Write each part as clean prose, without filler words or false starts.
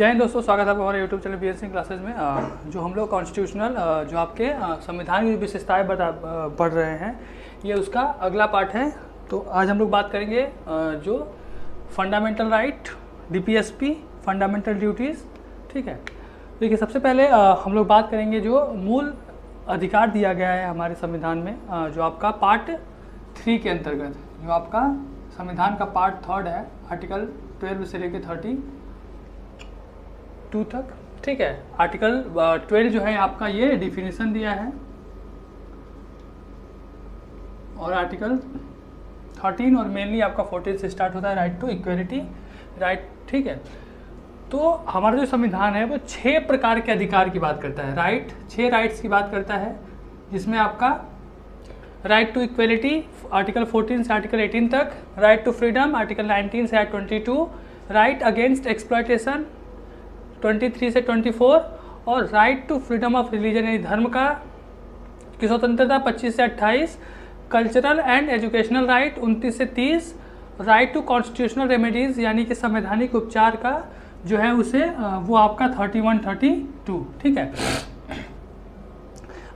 जय हिंद दोस्तों, स्वागत है आपका हमारे यूट्यूब चैनल बीएससी क्लासेज में। जो हम लोग कॉन्स्टिट्यूशनल जो आपके संविधान की विशेषताएं पढ़ रहे हैं, ये उसका अगला पार्ट है। तो आज हम लोग बात करेंगे जो fundamental right, DPSP, fundamental duties. ठीक है, देखिए सबसे पहले हम लोग बात करेंगे जो मूल अधिकार दिया गया है हमारे संविधान में, जो आपका पार्ट 3 के अंतर्गत, जो आपका संविधान का पार्ट 3 है, आर्टिकल 12 से लेकर 32 तक। ठीक है, आर्टिकल 12 जो है आपका ये डिफिनीशन दिया है, और आर्टिकल 13 और मेनली आपका 14 से स्टार्ट होता है, राइट टू इक्वलिटी राइट। ठीक है, तो हमारा जो संविधान है वो 6 प्रकार के अधिकार की बात करता है, राइट 6 राइट्स की बात करता है, जिसमें आपका राइट टू इक्वलिटी आर्टिकल 14 से आर्टिकल 18 तक, राइट टू फ्रीडम आर्टिकल 19 से 22, राइट अगेंस्ट एक्सप्लॉयटेशन 23 से 24, और right to freedom of religion यानी धर्म की स्वतंत्रता 25 से 28, कल्चरल एंड एजुकेशनल राइट 29 से 30, राइट टू कॉन्स्टिट्यूशनल रेमेडीज़ यानी कि संवैधानिक उपचार का जो है उसे वो आपका 31-32। ठीक है,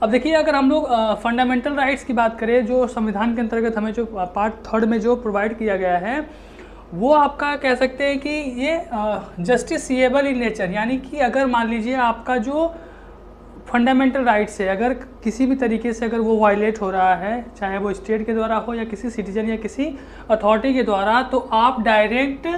अब देखिए अगर हम लोग फंडामेंटल राइट्स की बात करें, जो संविधान के अंतर्गत हमें जो पार्ट 3 में जो प्रोवाइड किया गया है, वो आपका कह सकते हैं कि ये जस्टिसिएबल इन नेचर, यानी कि अगर मान लीजिए आपका जो फंडामेंटल राइट्स है, अगर किसी भी तरीके से अगर वो वायलेट हो रहा है, चाहे वो स्टेट के द्वारा हो या किसी सिटीजन या किसी अथॉरिटी के द्वारा, तो आप डायरेक्ट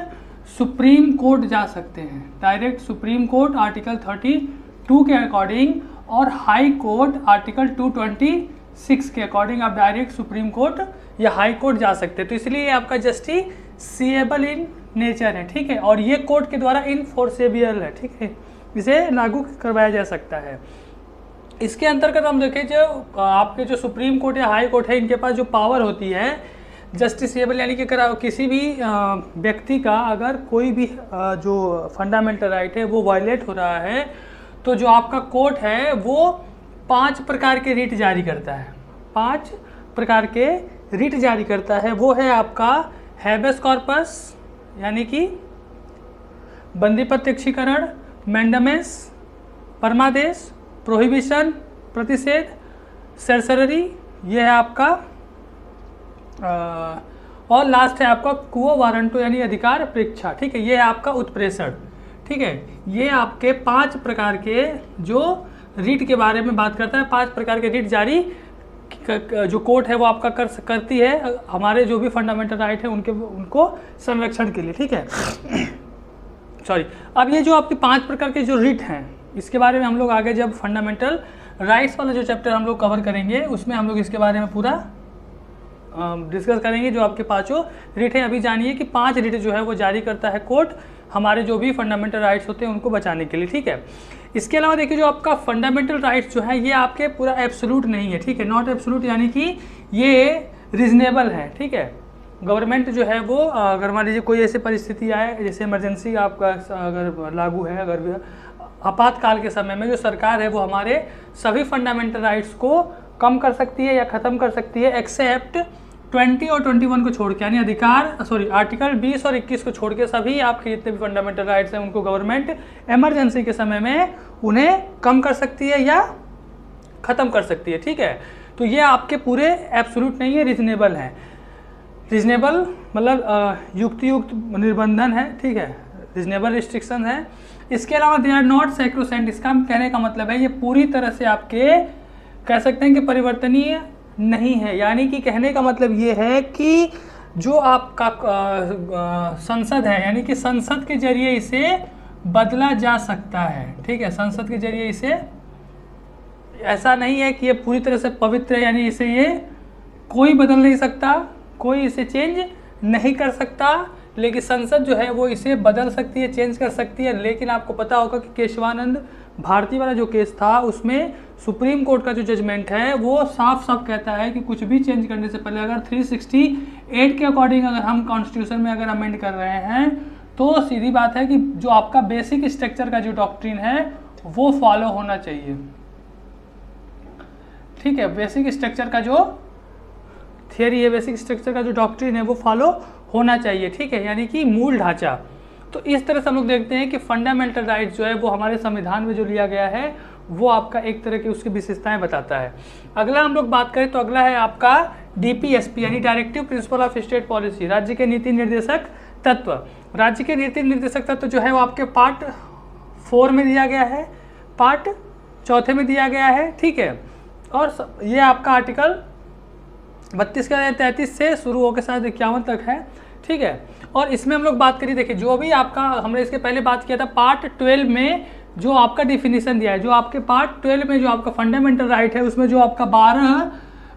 सुप्रीम कोर्ट जा सकते हैं, डायरेक्ट सुप्रीम कोर्ट आर्टिकल 32 के अकॉर्डिंग, और हाई कोर्ट आर्टिकल 226 के अकॉर्डिंग आप डायरेक्ट सुप्रीम कोर्ट या हाई कोर्ट जा सकते हैं। तो इसलिए आपका जस्टिसिएबल इन नेचर है। ठीक है, और ये कोर्ट के द्वारा इनफोर्सेबल है। ठीक है, इसे लागू करवाया जा सकता है। इसके अंतर्गत हम देखें, जो आपके जो सुप्रीम कोर्ट या हाई कोर्ट है, इनके पास जो पावर होती है जस्टिसिएबल, यानी कि अगर किसी भी व्यक्ति का अगर कोई भी जो फंडामेंटल राइट है वो वायलेट हो रहा है, तो जो आपका कोर्ट है वो 5 प्रकार के रिट जारी करता है, 5 प्रकार के रिट जारी करता है। वो है आपका हैबेस कॉर्पस यानी कि बंदी प्रत्यक्षीकरण, मैंडेमेस, परमादेश, प्रोहिबिशन प्रतिषेध, सरसरी, ये है आपका, और लास्ट है आपका क्वो वारंटो यानी अधिकार परीक्षा। ठीक है, ये है आपका उत्प्रेषण। ठीक है, ये आपके 5 प्रकार के जो रिट के बारे में बात करता है, 5 प्रकार के रिट जारी जो कोर्ट है वो आपका करती है हमारे जो भी फंडामेंटल राइट है उनको संरक्षण के लिए। ठीक है, सॉरी, अब ये जो आपके 5 प्रकार के जो रिट हैं, इसके बारे में हम लोग आगे जब फंडामेंटल राइट्स वाला जो चैप्टर हम लोग कवर करेंगे, उसमें हम लोग इसके बारे में पूरा डिस्कस करेंगे। जो आपके 5 रिट है, अभी जानिए कि 5 रिट जो है वो जारी करता है कोर्ट हमारे जो भी फंडामेंटल राइट्स होते हैं उनको बचाने के लिए। ठीक है, इसके अलावा देखिए जो आपका फंडामेंटल राइट्स जो है ये आपके पूरा एब्सोल्यूट नहीं है। ठीक है, नॉट एब्सोल्यूट, यानी कि ये रीजनेबल है। ठीक है, गवर्नमेंट जो है वो अगर मान लीजिए कोई ऐसी परिस्थिति आए, जैसे इमरजेंसी आपका अगर लागू है, अगर आपातकाल के समय में जो सरकार है वो हमारे सभी फंडामेंटल राइट्स को कम कर सकती है या ख़त्म कर सकती है, एक्सेप्ट 20 और 21 को छोड़ के, यानी आर्टिकल 20 और 21 को छोड़ के सभी आपके जितने भी फंडामेंटल राइट्स हैं उनको गवर्नमेंट इमरजेंसी के समय में उन्हें कम कर सकती है या ख़त्म कर सकती है। ठीक है, तो ये आपके पूरे एब्सोल्यूट नहीं है, रीजनेबल है। रीजनेबल मतलब युक्त निर्बंधन है। ठीक है, रीजनेबल रिस्ट्रिक्शन है। इसके अलावा दे आर नॉट सैक्रोसेंट, इसका कहने का मतलब है ये पूरी तरह से आपके कह सकते हैं कि परिवर्तनीय नहीं है, यानी कि कहने का मतलब ये है कि जो आपका संसद है, यानी कि संसद के जरिए इसे बदला जा सकता है। ठीक है, संसद के जरिए इसे, ऐसा नहीं है कि ये पूरी तरह से पवित्र है, यानी इसे ये कोई बदल नहीं सकता, कोई इसे चेंज नहीं कर सकता, लेकिन संसद जो है वो इसे बदल सकती है, चेंज कर सकती है। लेकिन आपको पता होगा कि केशवानंद भारती वाला जो केस था, उसमें सुप्रीम कोर्ट का जो जजमेंट है वो साफ साफ कहता है कि कुछ भी चेंज करने से पहले अगर 368 के अकॉर्डिंग अगर हम कॉन्स्टिट्यूशन में अगर अमेंड कर रहे हैं, तो सीधी बात है कि जो आपका बेसिक स्ट्रक्चर का जो डॉक्ट्रिन है वो फॉलो होना चाहिए। ठीक है, बेसिक स्ट्रक्चर का जो थियरी है, बेसिक स्ट्रक्चर का जो डॉक्ट्रिन है वो फॉलो होना चाहिए। ठीक है, यानी कि मूल ढांचा। तो इस तरह से हम लोग देखते हैं कि फंडामेंटल राइट्स जो है वो हमारे संविधान में जो लिया गया है वो आपका एक तरह की उसकी विशेषताएं बताता है। अगला हम लोग बात करें तो अगला है आपका DPSP यानी directive principle of state policy, राज्य के नीति निर्देशक तत्व। राज्य के नीति निर्देशक तत्व जो है वो आपके पार्ट 4 में दिया गया है, पार्ट 4 में दिया गया है, ठीक है। और ये आपका आर्टिकल 32 का 33 से शुरू होकर शायद 51 तक है, ठीक है। और इसमें हम लोग बात करिए, देखिए जो भी आपका हमने इसके पहले बात किया था पार्ट 12 में जो आपका डिफिनीशन दिया है, जो आपके पार्ट 12 में जो आपका फंडामेंटल राइट है उसमें जो आपका 12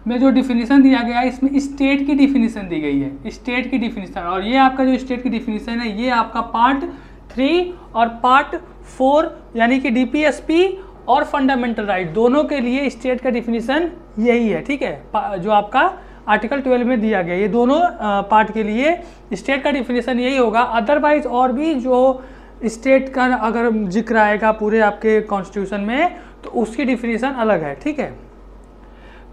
में जो डिफिनीशन दिया गया है इसमें स्टेट की डिफिनीशन दी गई है, स्टेट की डिफिनीशन। और ये आपका जो स्टेट की डिफिनीशन है ये आपका पार्ट 3 और पार्ट 4 यानी कि DPSP और फंडामेंटल राइट दोनों के लिए स्टेट का डिफिनीशन यही है, ठीक है। जो आपका आर्टिकल 12 में दिया गया ये दोनों पार्ट के लिए स्टेट का डिफिनीशन यही होगा। अदरवाइज और भी जो स्टेट का अगर जिक्र आएगा पूरे आपके कॉन्स्टिट्यूशन में तो उसकी डिफिनीशन अलग है, ठीक है।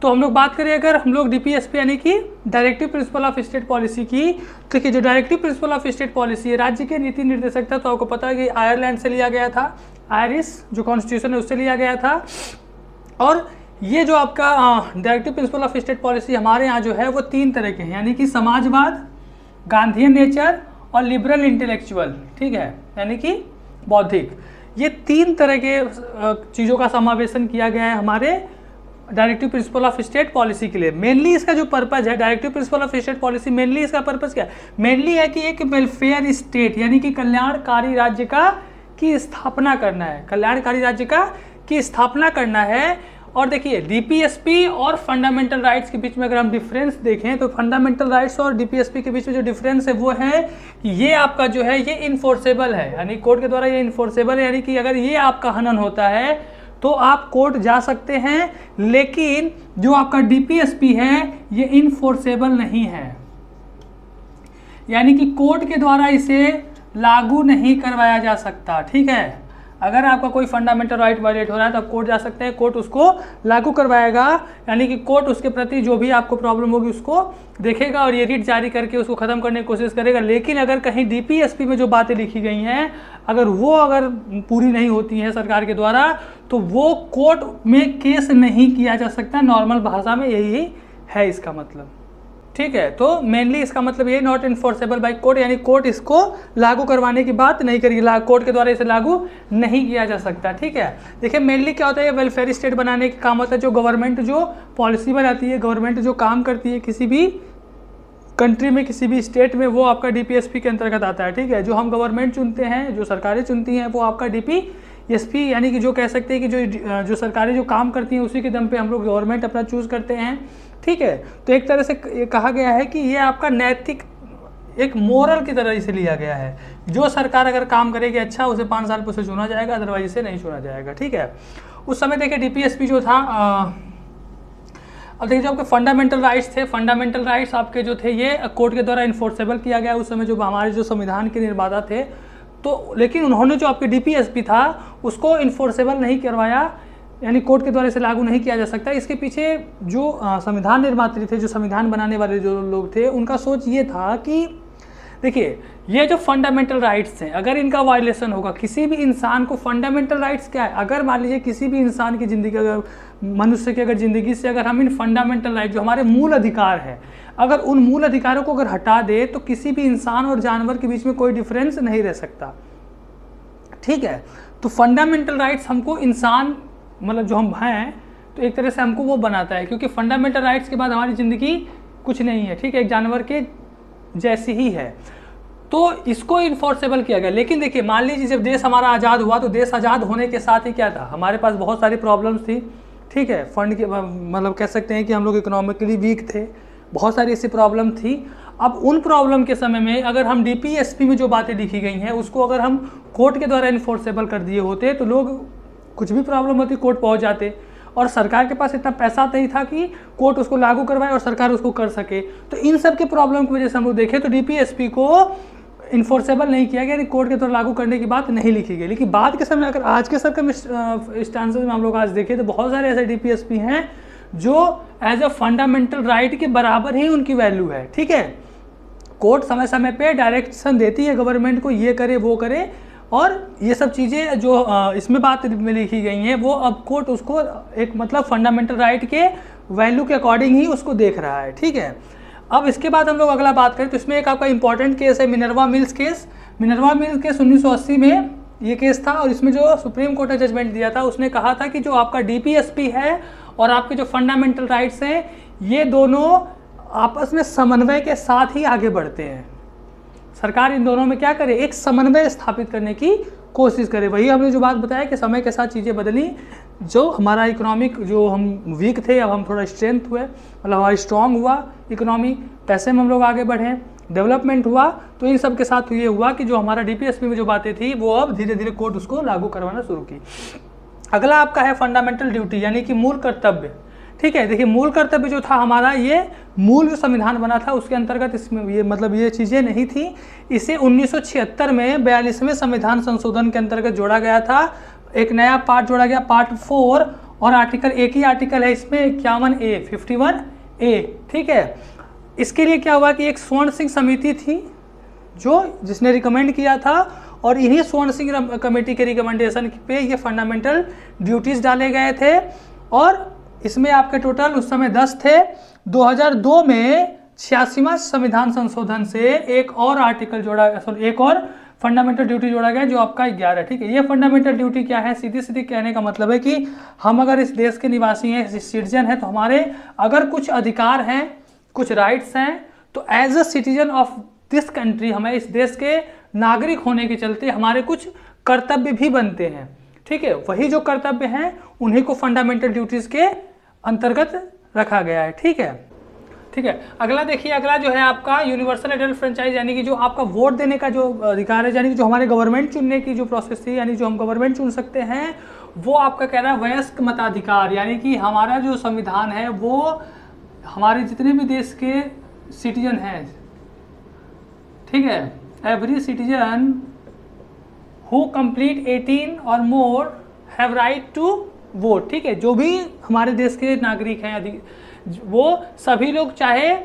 तो हम लोग बात करें अगर हम लोग DPSP यानी कि directive principle of state policy की, तो कि जो directive principle of state policy है राज्य के नीति निर्देशक था, तो आपको पता है कि आयरलैंड से लिया गया था, आयरिश जो कॉन्स्टिट्यूशन है उससे लिया गया था। और ये जो आपका directive principle of state policy हमारे यहाँ जो है वो 3 तरह के हैं, यानी कि समाजवाद, गांधीयन नेचर और लिबरल इंटेलेक्चुअल, ठीक है, यानी कि बौद्धिक। ये 3 तरह के चीज़ों का समावेशन किया गया है हमारे directive principle of state policy के लिए। मेनली इसका जो पर्पज है directive principle of state policy, mainly इसका पर्पज क्या है? मेनली है कि एक वेलफेयर स्टेट यानी कि कल्याणकारी राज्य का की स्थापना करना है, कल्याणकारी राज्य का की स्थापना करना है। और देखिए DPSP और फंडामेंटल राइट्स के बीच में अगर हम डिफरेंस देखें तो फंडामेंटल राइट्स और DPSP के बीच में जो डिफरेंस है वो है कि ये आपका जो है ये इन्फोर्सेबल है, यानी कोर्ट के द्वारा ये इन्फोर्सेबल है, यानी कि अगर ये आपका हनन होता है तो आप कोर्ट जा सकते हैं, लेकिन जो आपका DPSP है ये इन्फोर्सेबल नहीं है, यानी कि कोर्ट के द्वारा इसे लागू नहीं करवाया जा सकता, ठीक है। अगर आपका कोई फंडामेंटल राइट वायलेट हो रहा है तो आप कोर्ट जा सकते हैं, कोर्ट उसको लागू करवाएगा, यानी कि कोर्ट उसके प्रति जो भी आपको प्रॉब्लम होगी उसको देखेगा और ये रिट जारी करके उसको ख़त्म करने की कोशिश करेगा। लेकिन अगर कहीं DPSP में जो बातें लिखी गई हैं अगर पूरी नहीं होती हैं सरकार के द्वारा तो वो कोर्ट में केस नहीं किया जा सकता, नॉर्मल भाषा में यही है इसका मतलब, ठीक है। तो मेनली इसका मतलब ये नॉट इन्फोर्सेबल बाय कोर्ट, यानी कोर्ट इसको लागू करवाने की बात नहीं करेगी, कोर्ट के द्वारा इसे लागू नहीं किया जा सकता, ठीक है। देखिए मेनली क्या होता है, ये वेलफेयर स्टेट बनाने का काम होता है, जो गवर्नमेंट जो पॉलिसी बनाती है, गवर्नमेंट जो काम करती है किसी भी कंट्री में किसी भी स्टेट में, वो आपका DPSP के अंतर्गत आता है, ठीक है। जो हम गवर्नमेंट चुनते हैं, जो सरकारें चुनती हैं वो आपका DPSP, यानी कि जो कह सकते हैं कि जो सरकारें जो काम करती हैं उसी के दम पे हम लोग गवर्नमेंट अपना चूज़ करते हैं, ठीक है। तो एक तरह से ये कहा गया है कि ये आपका नैतिक एक मोरल की तरह इसे लिया गया है, जो सरकार अगर काम करेगी अच्छा उसे 5 साल पर उसे चुना जाएगा, अदरवाइज इसे नहीं चुना जाएगा, ठीक है। उस समय देखिए DPSP जो था, अब देखिए जो आपके फंडामेंटल राइट्स थे, फंडामेंटल राइट्स आपके जो थे ये कोर्ट के द्वारा इन्फोर्सेबल किया गया उस समय जो हमारे जो संविधान के निर्माता थे, तो लेकिन उन्होंने जो आपके DPSP था उसको इन्फोर्सेबल नहीं करवाया, यानी कोर्ट के द्वारा इसे लागू नहीं किया जा सकता। इसके पीछे जो संविधान निर्माता थे, जो संविधान बनाने वाले जो लोग थे, उनका सोच ये था कि देखिए ये जो फंडामेंटल राइट्स हैं अगर इनका वायलेशन होगा, किसी भी इंसान को फंडामेंटल राइट्स क्या है, अगर मान लीजिए किसी भी इंसान की ज़िंदगी, अगर मनुष्य की अगर ज़िंदगी से अगर हम इन फंडामेंटल राइट जो हमारे मूल अधिकार है, अगर उन मूल अधिकारों को अगर हटा दे तो किसी भी इंसान और जानवर के बीच में कोई डिफरेंस नहीं रह सकता, ठीक है। तो फंडामेंटल राइट्स हमको इंसान मतलब जो हम हैं तो एक तरह से हमको वो बनाता है, क्योंकि फंडामेंटल राइट्स के बाद हमारी ज़िंदगी कुछ नहीं है, ठीक है, एक जानवर के जैसी ही है। तो इसको इन्फोर्सेबल किया गया। लेकिन देखिए मान लीजिए जब देश हमारा आज़ाद हुआ तो देश आज़ाद होने के साथ ही क्या था, हमारे पास बहुत सारी प्रॉब्लम्स थी, ठीक है, फंड के मतलब कह सकते हैं कि हम लोग इकोनॉमिकली वीक थे, बहुत सारी ऐसी प्रॉब्लम थी। अब उन प्रॉब्लम के समय में अगर हम DPSP में जो बातें लिखी गई हैं उसको अगर हम कोर्ट के द्वारा इन्फोर्सेबल कर दिए होते तो लोग कुछ भी प्रॉब्लम होती कोर्ट पहुंच जाते, और सरकार के पास इतना पैसा नहीं था कि कोर्ट उसको लागू करवाए और सरकार उसको कर सके। तो इन सब के प्रॉब्लम की वजह से हम लोग देखें तो DPSP को इन्फोर्सेबल नहीं किया गया, यानी कोर्ट के द्वारा लागू करने की बात नहीं लिखी गई। लेकिन बाद के समय अगर आज के सर्कमस्टांसेस में हम लोग आज देखें तो बहुत सारे ऐसे DPSP हैं जो एज अ फंडामेंटल राइट के बराबर ही उनकी वैल्यू है, ठीक है। कोर्ट समय समय पे डायरेक्शन देती है गवर्नमेंट को, ये करे वो करे, और ये सब चीज़ें जो इसमें बात में लिखी गई हैं वो अब कोर्ट उसको एक मतलब फंडामेंटल राइट के वैल्यू के अकॉर्डिंग ही उसको देख रहा है, ठीक है। अब इसके बाद हम लोग अगला बात करें तो इसमें एक आपका इंपॉर्टेंट केस है Minerva mills case. Minerva mills case 1980 में ये केस था, और इसमें जो सुप्रीम कोर्ट ने जजमेंट दिया था उसने कहा था कि जो आपका DPSP है और आपके जो फंडामेंटल राइट्स हैं ये दोनों आपस में समन्वय के साथ ही आगे बढ़ते हैं। सरकार इन दोनों में क्या करे, एक समन्वय स्थापित करने की कोशिश करे। वही हमने जो बात बताया कि समय के साथ चीज़ें बदली, जो हमारा इकोनॉमिक जो हम वीक थे अब हम थोड़ा स्ट्रेंथ हुए, मतलब हमारी स्ट्रांग हुआ इकोनॉमी, पैसे में हम लोग आगे बढ़े, डेवलपमेंट हुआ, तो इन सब के साथ ये हुआ कि जो हमारा DPSP में जो बातें थी वो अब धीरे धीरे कोर्ट उसको लागू करवाना शुरू की। अगला आपका है फंडामेंटल ड्यूटी यानी कि मूल कर्तव्य, ठीक है। देखिए मूल कर्तव्य जो था हमारा, ये मूल जो संविधान बना था उसके अंतर्गत इसमें ये मतलब ये चीज़ें नहीं थी। इसे 1976 में 42वें संविधान संशोधन के अंतर्गत जोड़ा गया था। एक नया पार्ट जोड़ा गया, पार्ट 4, और आर्टिकल एक ही आर्टिकल है इसमें 51A, ठीक है। इसके लिए क्या हुआ कि एक स्वर्ण सिंह समिति थी जिसने रिकमेंड किया था, और इन्हीं स्वर्ण सिंह कमेटी के रिकमेंडेशन पे ये फंडामेंटल ड्यूटीज़ डाले गए थे, और इसमें आपके टोटल उस समय 10 थे। 2002 में 86वां संविधान संशोधन से एक और आर्टिकल एक और फंडामेंटल ड्यूटी जोड़ा गया जो आपका 11, ठीक है। ये फंडामेंटल ड्यूटी क्या है, सीधी सीधी कहने का मतलब है कि हम अगर इस देश के निवासी हैं, सिटीजन हैं, तो हमारे अगर कुछ अधिकार हैं, कुछ राइट्स हैं, तो as a citizen of this country हमें इस देश के नागरिक होने के चलते हमारे कुछ कर्तव्य भी बनते हैं, ठीक है। वही जो कर्तव्य हैं उन्हीं को फंडामेंटल ड्यूटीज़ के अंतर्गत रखा गया है, ठीक है, ठीक है। अगला देखिए, अगला जो है आपका यूनिवर्सल एडल्ट फ्रेंचाइज, यानी कि जो आपका वोट देने का जो अधिकार है, यानी कि जो हमारे गवर्नमेंट चुनने की जो प्रोसेस थी, यानी जो हम गवर्नमेंट चुन सकते हैं, वो आपका कह रहा है वयस्क मताधिकार, यानी कि हमारा जो संविधान है वो हमारे जितने भी देश के सिटीजन हैं, ठीक है, एवरी सिटीजन हु कंप्लीट 18 और more have right to vote, ठीक है। जो भी हमारे देश के नागरिक हैं वो सभी लोग, चाहे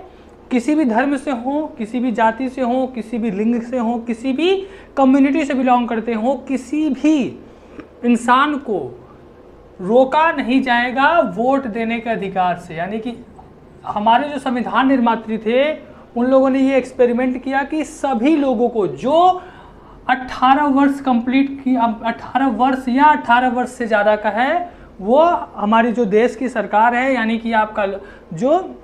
किसी भी धर्म से हों, किसी भी जाति से हों, किसी भी लिंग से हों, किसी भी कम्युनिटी से बिलोंग करते हों, किसी भी इंसान को रोका नहीं जाएगा वोट देने के अधिकार से। यानी कि हमारे जो संविधान निर्मात्री थे उन लोगों ने ये एक्सपेरिमेंट किया कि सभी लोगों को जो 18 वर्ष कंप्लीट की, 18 वर्ष या 18 वर्ष से ज़्यादा का है, वो हमारी जो देश की सरकार है, यानी कि आपका जो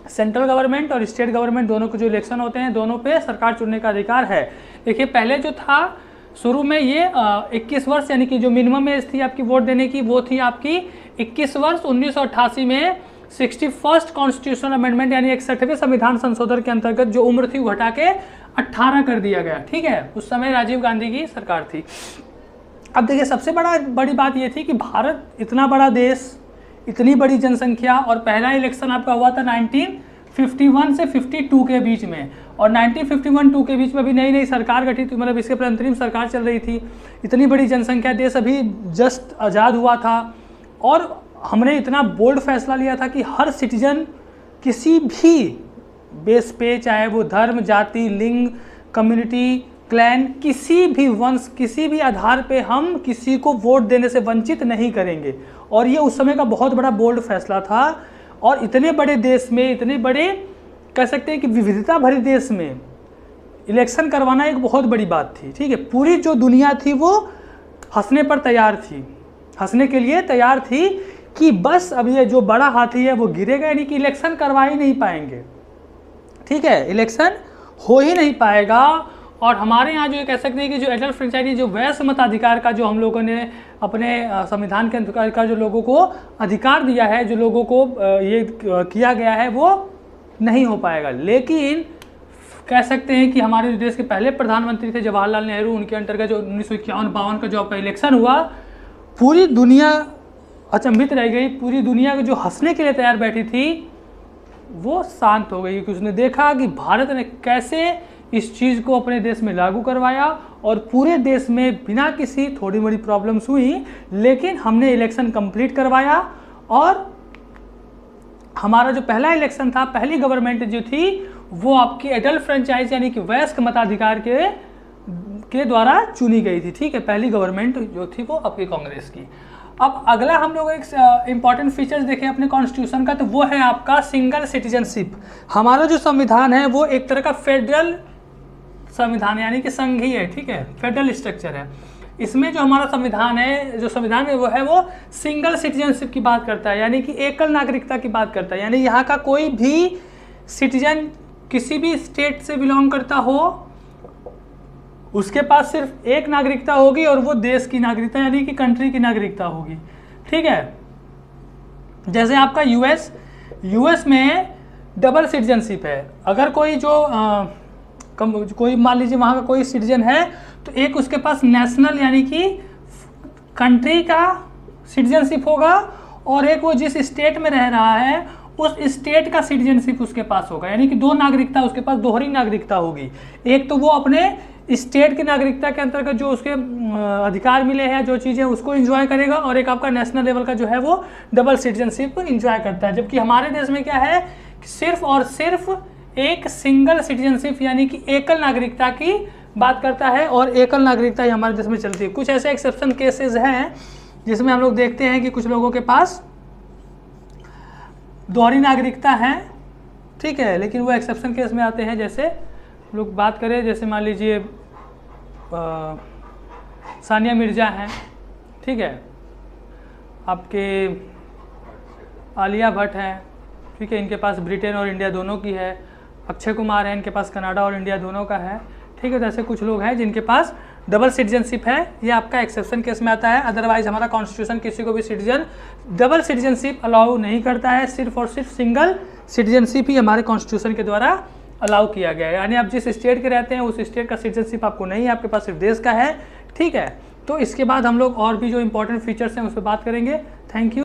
सेंट्रल गवर्नमेंट और स्टेट गवर्नमेंट दोनों के जो इलेक्शन होते हैं, दोनों पे सरकार चुनने का अधिकार है। देखिए पहले जो था शुरू में ये 21 वर्ष, यानी कि जो मिनिमम एज थी आपकी वोट देने की वो थी आपकी 21 वर्ष। 1988 में 61st कॉन्स्टिट्यूशनल अमेंडमेंट यानी 61वें संविधान संशोधन के अंतर्गत जो उम्र थी वो हटा के 18 कर दिया गया, ठीक है। उस समय राजीव गांधी की सरकार थी। अब देखिए सबसे बड़ी बात ये थी कि भारत इतना बड़ा देश, इतनी बड़ी जनसंख्या, और पहला इलेक्शन आपका हुआ था 1951 से 52 के बीच में, और 1951-2 के बीच में अभी नई नई सरकार गठित, मतलब इसके पर अंतरिम सरकार चल रही थी। इतनी बड़ी जनसंख्या, देश अभी जस्ट आज़ाद हुआ था, और हमने इतना बोल्ड फैसला लिया था कि हर सिटीजन किसी भी बेस पे, चाहे वो धर्म, जाति, लिंग, कम्युनिटी, क्लैन, किसी भी वंश, किसी भी आधार पे हम किसी को वोट देने से वंचित नहीं करेंगे। और ये उस समय का बहुत बड़ा बोल्ड फैसला था। और इतने बड़े देश में, इतने बड़े कह सकते हैं कि विविधता भरे देश में इलेक्शन करवाना एक बहुत बड़ी बात थी, ठीक है। पूरी जो दुनिया थी वो हंसने पर तैयार थी, हंसने के लिए तैयार थी कि बस अब ये जो बड़ा हाथी है वो गिरेगा, यानी कि इलेक्शन करवा ही नहीं पाएंगे, ठीक है, इलेक्शन हो ही नहीं पाएगा। और हमारे यहाँ जो कह सकते हैं कि जो एडल्ट फ्रेंचाइजी, जो वयस्क मताधिकार का जो हम लोगों ने अपने संविधान के अंतर्गत का जो लोगों को अधिकार दिया है, जो लोगों को ये किया गया है, वो नहीं हो पाएगा। लेकिन कह सकते हैं कि हमारे देश के पहले प्रधानमंत्री थे जवाहरलाल नेहरू, उनके अंतर्गत जो 1951-52 का जो आपका इलेक्शन हुआ, पूरी दुनिया अचंभित रह गई। पूरी दुनिया जो हंसने के लिए तैयार बैठी थी वो शांत हो गई, क्योंकि उसने देखा कि भारत ने कैसे इस चीज़ को अपने देश में लागू करवाया, और पूरे देश में बिना किसी, थोड़ी बड़ी प्रॉब्लम्स हुई लेकिन हमने इलेक्शन कंप्लीट करवाया। और हमारा जो पहला इलेक्शन था, पहली गवर्नमेंट जो थी वो आपकी एडल्ट फ्रेंचाइज यानी कि वयस्क मताधिकार के द्वारा चुनी गई थी। ठीक है, पहली गवर्नमेंट जो थी वो आपकी कांग्रेस की। अब अगला हम लोग एक इंपॉर्टेंट फीचर्स देखें अपने कॉन्स्टिट्यूशन का, तो वो है आपका सिंगल सिटीजनशिप। हमारा जो संविधान है वो एक तरह का फेडरल संविधान यानी कि संघीय है। ठीक है, फेडरल स्ट्रक्चर है। इसमें जो हमारा संविधान है, जो संविधान है वो सिंगल सिटीजनशिप की बात करता है, यानी कि एकल नागरिकता की बात करता है। यानी यहाँ का कोई भी सिटीजन किसी भी स्टेट से बिलोंग करता हो, उसके पास सिर्फ एक नागरिकता होगी और वो देश की नागरिकता यानी कि कंट्री की नागरिकता होगी। ठीक है, जैसे आपका यूएस में डबल सिटीजनशिप है। अगर कोई कोई मान लीजिए वहाँ का कोई सिटीजन है, तो एक उसके पास नेशनल यानी कि कंट्री का सिटीजनशिप होगा, और एक वो जिस स्टेट में रह रहा है उस स्टेट का सिटीजनशिप उसके पास होगा। यानी कि दो नागरिकता, उसके पास दोहरी नागरिकता होगी। एक तो वो अपने स्टेट की नागरिकता के अंतर्गत जो उसके अधिकार मिले हैं, जो चीज़ें उसको एंजॉय करेगा, और एक आपका नेशनल लेवल का जो है वो डबल सिटीजनशिप एंजॉय करता है। जबकि हमारे देश में क्या है, सिर्फ और सिर्फ एक सिंगल सिटीजनशिप यानी कि एकल नागरिकता की बात करता है, और एकल नागरिकता ही हमारे देश में चलती है। कुछ ऐसे एक्सेप्शन केसेस हैं जिसमें हम लोग देखते हैं कि कुछ लोगों के पास दोहरी नागरिकता है। ठीक है, लेकिन वो एक्सेप्शन केस में आते हैं। जैसे लोग बात करें, जैसे मान लीजिए सानिया मिर्जा हैं, ठीक है, आपके आलिया भट्ट हैं, ठीक है, इनके पास ब्रिटेन और इंडिया दोनों की है। अक्षय कुमार हैं, इनके पास कनाडा और इंडिया दोनों का है। ठीक है, तो ऐसे कुछ लोग हैं जिनके पास डबल सिटीजनशिप है। ये आपका एक्सेप्शन केस में आता है। अदरवाइज हमारा कॉन्स्टिट्यूशन किसी को भी डबल सिटीजनशिप अलाउ नहीं करता है। सिर्फ और सिर्फ सिंगल सिटीजनशिप ही हमारे कॉन्स्टिट्यूशन के द्वारा अलाउ किया गया है। यानी आप जिस स्टेट के रहते हैं उस स्टेट का सिटीजनशिप आपको नहीं है, आपके पास सिर्फ देश का है। ठीक है, तो इसके बाद हम लोग और भी जो इंपॉर्टेंट फीचर्स हैं उस पर बात करेंगे। Thank you.